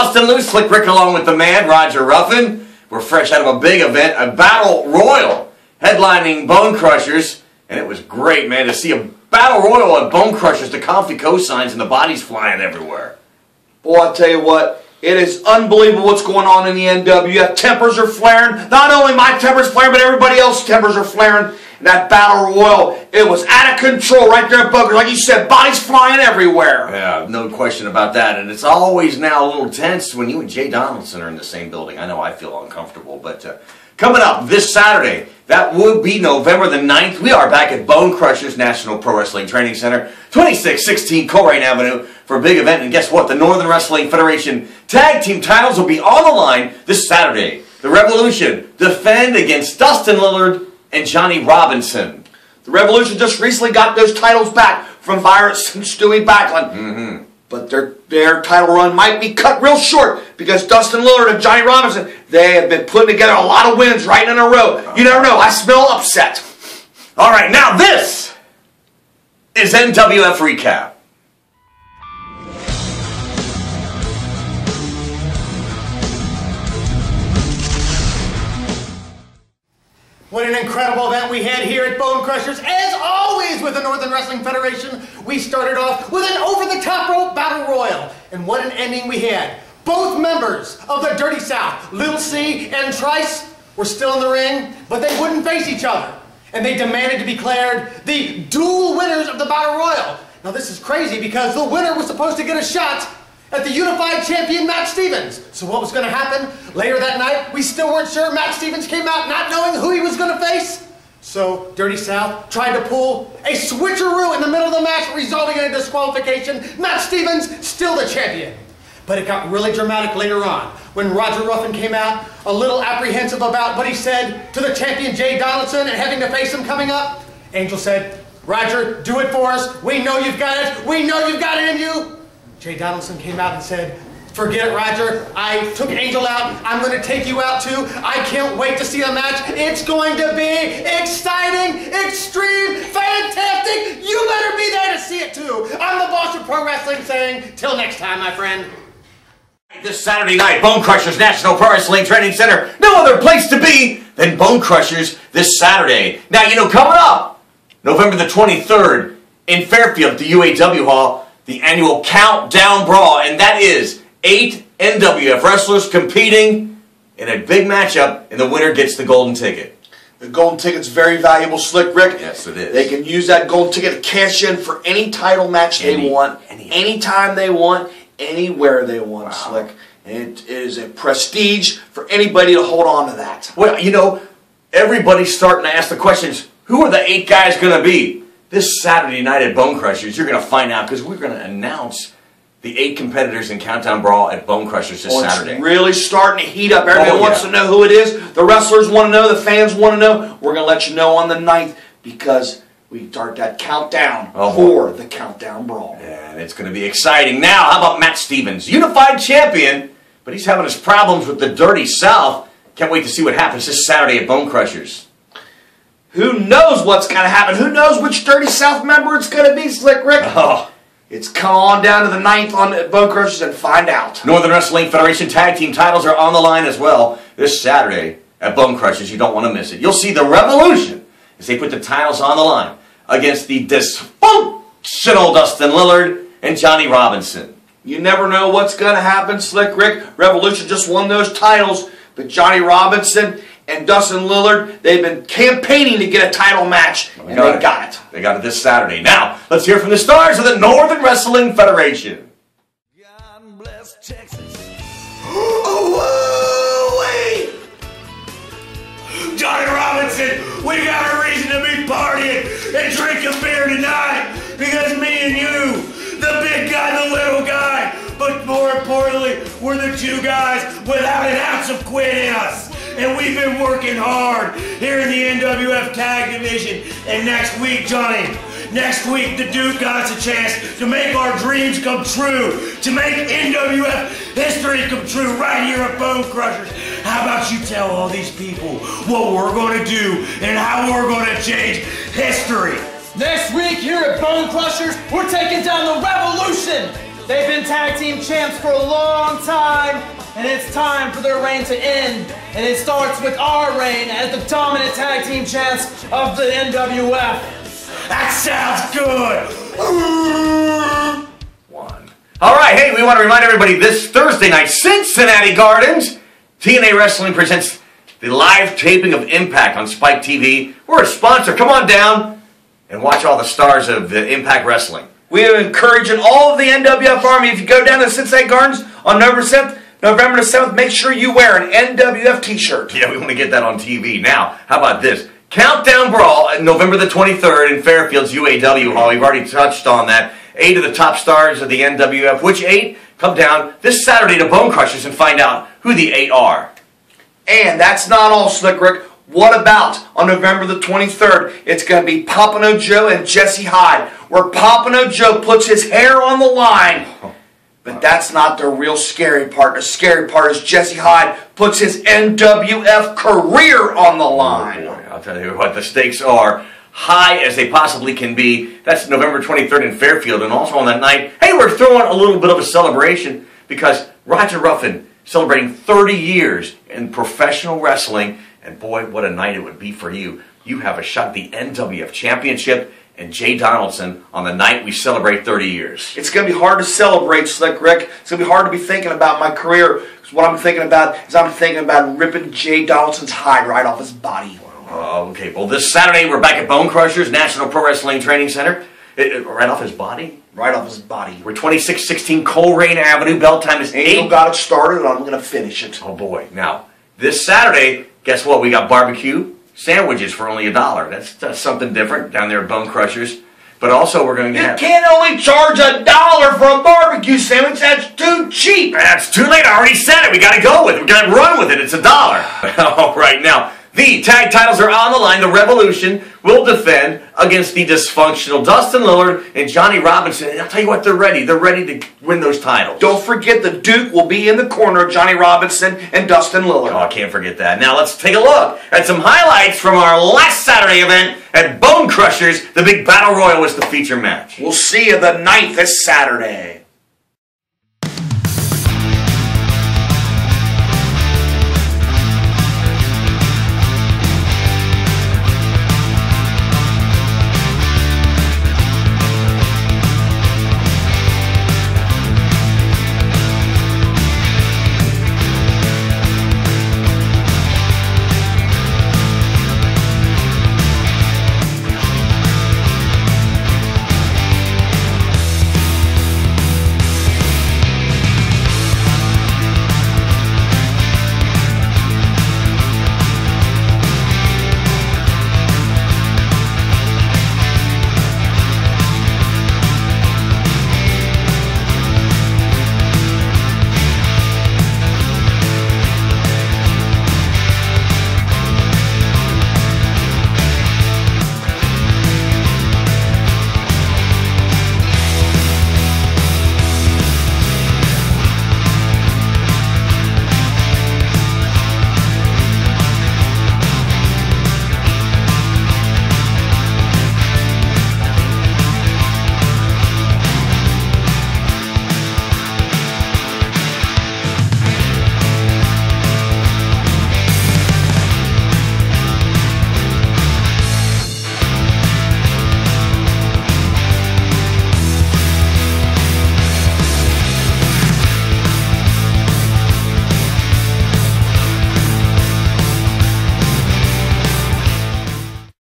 Bustin Loose, Slick Rick along with the man, Roger Ruffin. We're fresh out of a big event, a battle royal, headlining Bonekrushers. And it was great, man, to see a battle royal at Bonekrushers, the comfy cosigns and the bodies flying everywhere. Boy, I tell you what, it is unbelievable what's going on in the NWF. Tempers are flaring. Not only my tempers flaring, but everybody else's tempers are flaring. And that battle royal, it was out of control right there at Bonekrushers. Like you said, bodies flying everywhere. Yeah, no question about that. And it's always now a little tense when you and Jay Donaldson are in the same building. I know I feel uncomfortable, but coming up this Saturday, that would be November the 9th. We are back at Bonekrushers National Pro Wrestling Training Center, 2616 Colerain Avenue for a big event. And guess what? The Northern Wrestling Federation Tag Team titles will be on the line this Saturday. The Revolution defend against Dustin Lillard and Johnny Robinson. The Revolution just recently got those titles back from Virus and Stewie Backlund. But their title run might be cut real short because Dustin Lillard and Johnny Robinson, they have been putting together a lot of wins right in a row. You never know. I smell upset. All right, now this is NWF Recap. What an incredible event we had here at Bonekrushers. As always with the Northern Wrestling Federation, we started off with an over-the-top rope battle royal. And what an ending we had. Both members of the Dirty South, Little C and Trice, were still in the ring, but they wouldn't face each other. And they demanded to be declared the dual winners of the battle royal. Now this is crazy because the winner was supposed to get a shot at the unified champion Matt Stevens. So what was going to happen? Later that night, we still weren't sure. Matt Stevens came out not knowing who he was going to face. So Dirty South tried to pull a switcheroo in the middle of the match, resulting in a disqualification. Matt Stevens still the champion. But it got really dramatic later on when Roger Ruffin came out, a little apprehensive about what he said to the champion Jay Donaldson and having to face him coming up. Angel said, "Roger, do it for us. We know you've got it. We know you've got it in you." Jay Donaldson came out and said, "Forget it, Roger. I took Angel out. I'm going to take you out too. I can't wait to see the match. It's going to be exciting, extreme, fantastic. You better be there to see it too." I'm the boss of pro wrestling saying, till next time, my friend. This Saturday night, Bonekrushers National Pro Wrestling Training Center. No other place to be than Bonekrushers this Saturday. Now, you know, coming up, November the 23rd in Fairfield at the UAW Hall, the annual Countdown Brawl, and that is 8 NWF wrestlers competing in a big matchup, and the winner gets the golden ticket. The golden ticket's very valuable, Slick Rick. Yes, it is. They can use that golden ticket to cash in for any title match they want, anytime they want, anywhere they want, Slick. And it is a prestige for anybody to hold on to that. Well, you know, everybody's starting to ask the questions, who are the 8 guys going to be? This Saturday night at Bonekrushers, you're going to find out because we're going to announce the 8 competitors in Countdown Brawl at Bonekrushers this Saturday. It's really starting to heat up. Everybody wants to know who it is. The wrestlers want to know. The fans want to know. We're going to let you know on the 9th because we start that countdown for the Countdown Brawl. And it's going to be exciting. Now, how about Matt Stevens? Unified champion, but he's having his problems with the Dirty South. Can't wait to see what happens this Saturday at Bonekrushers. Who knows what's going to happen? Who knows which Dirty South member it's going to be, Slick Rick? Oh. It's come on down to the 9th on Bonekrushers and find out. Northern Wrestling Federation Tag Team titles are on the line as well this Saturday at Bonekrushers. You don't want to miss it. You'll see the Revolution as they put the titles on the line against the dysfunctional Dustin Lillard and Johnny Robinson. You never know what's going to happen, Slick Rick. Revolution just won those titles, but Johnny Robinson and Dustin Lillard, they've been campaigning to get a title match, and they got it. They got it this Saturday. Now, let's hear from the stars of the Northern Wrestling Federation. God bless Texas. Johnny Robinson, we got a reason to be partying and drinking beer tonight because me and you, the big guy, the little guy, but more importantly, we're the 2 guys without an ounce of quit in us. And we've been working hard here in the NWF Tag Division. And next week, Johnny, next week the Duke got us a chance to make our dreams come true, to make NWF history come true right here at Bonekrushers. How about you tell all these people what we're going to do and how we're going to change history? Next week here at Bonekrushers, we're taking down the Revolution. They've been tag team champs for a long time, and it's time for their reign to end. And it starts with our reign as the dominant tag team champs of the NWF. That sounds good. All right, hey, we want to remind everybody this Thursday night, Cincinnati Gardens, TNA Wrestling presents the live taping of Impact on Spike TV. We're a sponsor. Come on down and watch all the stars of the Impact Wrestling. We are encouraging all of the NWF Army, if you go down to Cincinnati Gardens on November the 7th, make sure you wear an NWF t-shirt. Yeah, we want to get that on TV. Now, how about this? Countdown Brawl, November the 23rd in Fairfield's UAW Hall. We've already touched on that. 8 of the top stars of the NWF. Which 8? Come down this Saturday to Bonekrushers and find out who the 8 are. And that's not all, Slick Rick. What about on November the 23rd? It's going to be Pompano Joe and Jesse Hyde, where Pompano Joe puts his hair on the line. But that's not the real scary part. The scary part is Jesse Hyde puts his NWF career on the line. Oh boy, I'll tell you what, the stakes are high as they possibly can be. That's November 23rd in Fairfield. And also on that night, hey, we're throwing a little bit of a celebration because Roger Ruffin celebrating 30 years in professional wrestling. And boy, what a night it would be for you. You have a shot at the NWF Championship and Jay Donaldson on the night we celebrate 30 years. It's going to be hard to celebrate, Slick Rick. It's going to be hard to be thinking about my career. Because what I'm thinking about is I'm thinking about ripping Jay Donaldson's hide right off his body. Okay, well this Saturday we're back at Bonekrushers, National Pro Wrestling Training Center. Right off his body? Right off his body. We're 2616 Coleraine Avenue. Bell time is 8. Angel got it started, and I'm going to finish it. Oh boy. Now, this Saturday, guess what? We got barbecue sandwiches for only $1. That's something different down there at Bonekrushers. But also we're going to have... You can't only charge $1 for a barbecue sandwich. That's too cheap. That's too late. I already said it. We got to go with it. We got to run with it. It's $1. All right, now... The tag titles are on the line. The Revolution will defend against the dysfunctional Dustin Lillard and Johnny Robinson. And I'll tell you what, they're ready. They're ready to win those titles. Don't forget the Duke will be in the corner of Johnny Robinson and Dustin Lillard. Oh, I can't forget that. Now let's take a look at some highlights from our last Saturday event at Bonekrushers. The big Battle Royal was the feature match. We'll see you the 9th this Saturday.